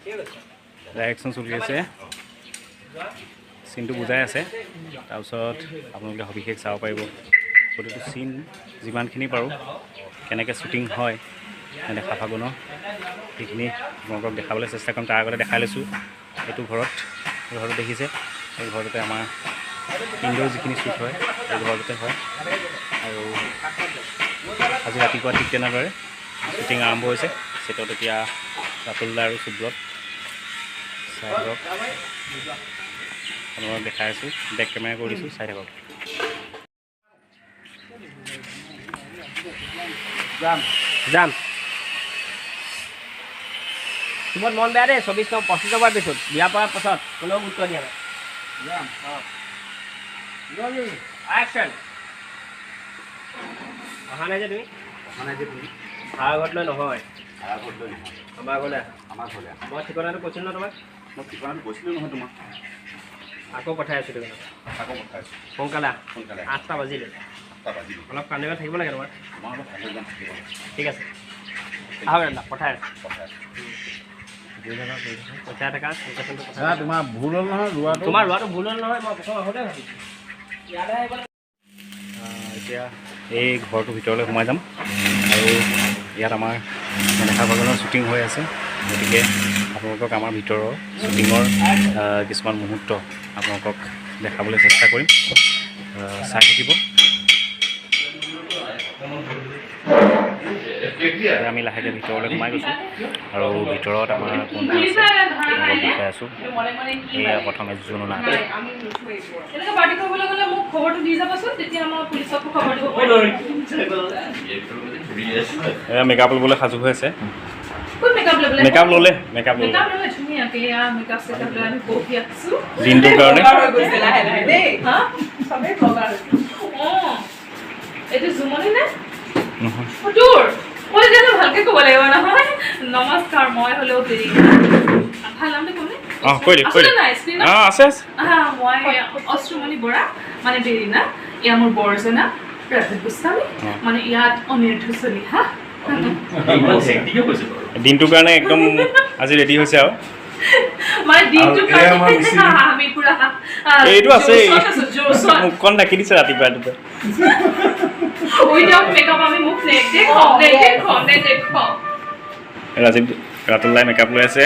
Direction চলি আছে চিনটো বুজাই আছে তাৰপিছত আপোনালোকে সবিশেষ চাব পাৰিব প্ৰতিটো চিন যিমানখিনি পাৰোঁ কেনেকৈ শ্বুটিং হয় নেদেখা ফাগুনৰ সেইখিনি আপোনালোকক দেখাবলৈ চেষ্টা কৰিম তাৰ আগতে দেখাই লৈছোঁ এইটো ঘৰটো দেখিছে এই ঘৰটোতে আমাৰ ইনডোৰ যিখিনি শ্বুট হয় এই ঘৰটোতে হয় আৰু আজি ৰাতিপুৱা ঠিক তেনেদৰে শ্বুটিং আৰম্ভ হৈছে ছেটত এতিয়া ৰাতুল আৰু সুব্ৰত চাই থাকক আপোনালোকক দেখাই আছোঁ বেক কেমেৰা কৰি দিছোঁ চাই থাকক যাম তোমার মন বেয়া দেই 25 নম্বর পিছত বিয়া পড়ার পাছত কোনো গুরুত্ব দিয়া নাই যাম অ্যাকশন অহা নাই যে তুমি ভাড়া ঘৰত লৈ নহয় আমাৰ ঘৰলৈ মই ঠিকনাটো কৈছিলোঁ ন তোমাক মই ঠিকনাটো কৈছিলোঁ নহয় তোমাক আকৌ পঠাই আছোঁ ঠিকনা সোনকালে 8টা বাজিলে অলপ কান্দিবলৈ থাকিব লাগে তোমাৰ ঠিক আছে আহক দাদা পঠাই আছোঁ পইচা থকা তোমাৰ ভুল হ'ল নহয় তোমাৰ ৰোৱাটো ভুল হ'ল নহয় মই প্ৰথম আহোঁতে ভাবিছোঁ এতিয়া এই ঘৰটোৰ ভিতৰলৈ সোমাই যাম আৰু ইয়াত আমাৰ নেদেখা ফাগুনৰ শ্বুটিং হৈ আছে গতিকে আপোনালোকক আমাৰ ভিতৰৰ শ্বুটিঙৰ কিছুমান মুহূৰ্ত আপোনালোকক দেখাবলৈ চেষ্টা কৰিম চাই থাকিব আমি লাহেকৈ ভিতৰলৈ সোমাই গৈছোঁ আৰু ভিতৰত আমাৰ কোনটো আছে অলপ দেখাই আছোঁ এয়া প্ৰথমে জুনু নাট মেকআপ ল'বলৈ সাজু হৈ আছে মেকআপ ল'লে দিনটোৰ কাৰণে ভালকে ক'ব লাগিব নহয় নমস্কাৰ মই হ'লেও দেৰি ভাল নামটো ক'লে মই অষ্ট্ৰমণি বৰা মানে দেৰি না এয়া মোৰ বৰজনা ৰাজীৱ গোস্বামী মানে ইয়াত অনিৰুদ্ধ চলিহা দিনটোৰ কাৰণে একদম আজি ৰেডি হৈছে আৰু মানে দিনটোৰ কাৰণে আমি পুৰা এইটো আছে মুখখন ঢাকি দিছে ৰাতিপুৱা উইদাউট মেকআপ আমি মুখ নেদেখাওঁ ৰাজীৱ ৰাতুলাই মেকআপ লৈ আছে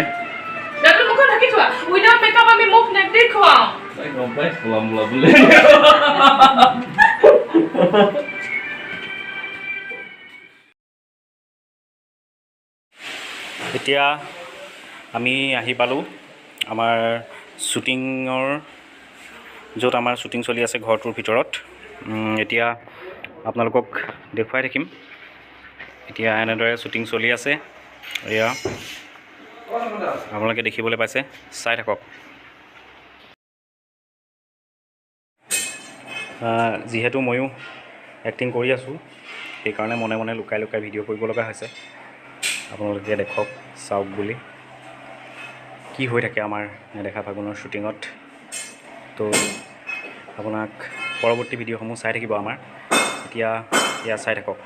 ৰাতুল মুখ ঢাকি থোৱা উইদাউট মেকআপ আমি মুখ নেদেখাওঁ এতিয়া আমি আহি পালোঁ আমাৰ শ্বুটিঙৰ য'ত আমাৰ শ্বুটিং চলি আছে ঘৰটোৰ ভিতৰত এতিয়া আপোনালোকক দেখুৱাই থাকিম এতিয়া এনেদৰে শ্বুটিং চলি আছে এয়া আপোনালোকে দেখিবলৈ পাইছে চাই থাকক যিহেতু ময়ো এক্টিং কৰি আছোঁ সেইকাৰণে মনে মনে লুকাই লুকাই ভিডিঅ' কৰিব লগা হৈছে আপোনালোকে দেখক চাওক বুলি কি হৈ থাকে আমাৰ নেদেখা ফাগুনৰ শ্বুটিঙত তো আপোনাক পৰৱৰ্তী ভিডিঅ'সমূহ চাই থাকিব আমাৰ এতিয়া এয়া চাই থাকক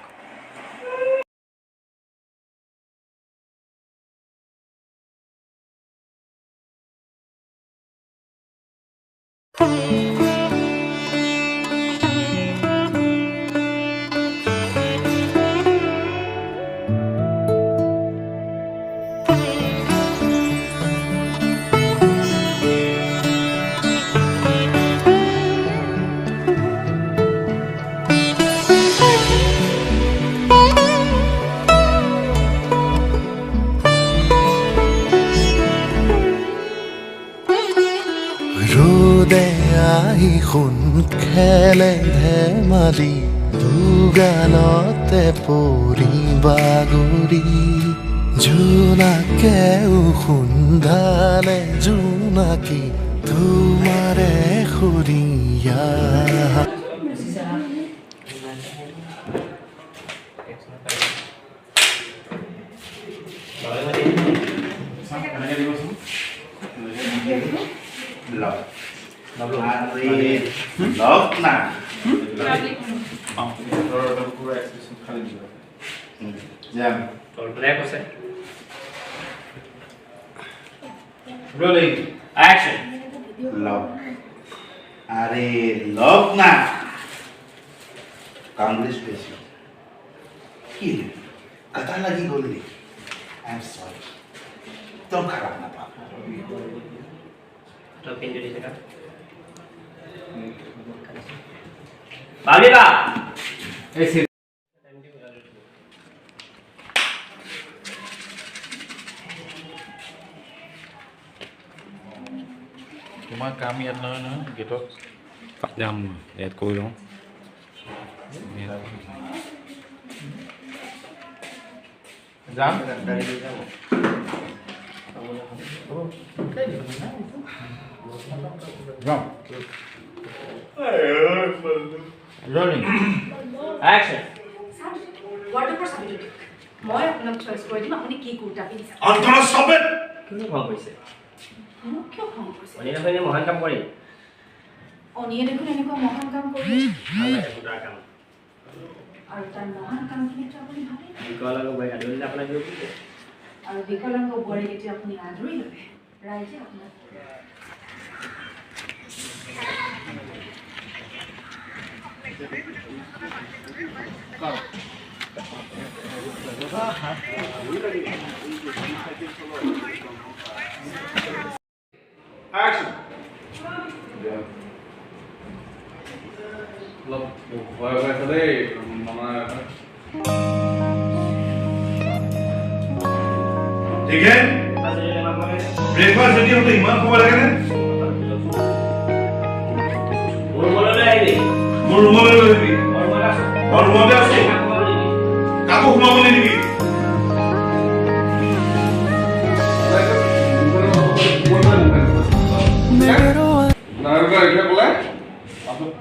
সোণ খেলে ধেমালি দুগালতে পৰি বাগৰি জোনাকে সুন্ধালে জোনাকী তোমাৰে Suriya Love na. Jam. Black was it? Rolling. Action. Love. अरे love ना. Congratulations. Kill. कथा लगी गोली. I'm sorry. तुम खराब ना पाओ. तो पिन जोड़ी सेका बाबी बा ऐसे তোমাৰ কাম ইয়াত নহয় নহয় গেটত যাম ইয়াত কৰি লওঁ যাম Rolling. Action. ৱাৰ্ডৰ চাবিটো দিয়ক মই আপোনাক চইচ কৰি দিম আপুনি কি কুৰ্তা পিন্ধিছে অন্তৰ সবে কিনো খং কৰিছে মোক কিয় খং কৰিছে অনিয়ে নহয় মহান কাম কৰি অনিয়ে দেখোন এনেকুৱা মহান কাম কৰি ভাল লাগে পুৰা কাম আৰু তাৰ মহান কামখিনিতো আপুনি ভাবে বিকলাংগ বৈ আদৰিলে আপোনাক দিব আৰু বিকলাংগ বোৱাৰীক এতিয়া আপুনি আদৰি ল'লে ৰাইজে আপোনাক Action. অলপ ভয় হৈ আছে দেই মামা ঠিক আছে ব্ৰেকফাষ্ট যদি হতো ইমান সময় লাগে নে মোৰ মনলৈ আহিবি মোৰ ৰুমলৈ লৈ যাবি মোৰ মন আছে মোৰ ৰুমতে আছো কাকো সোমাব নিদিবি নাৰবা এতিয়া ক'লে আপুনি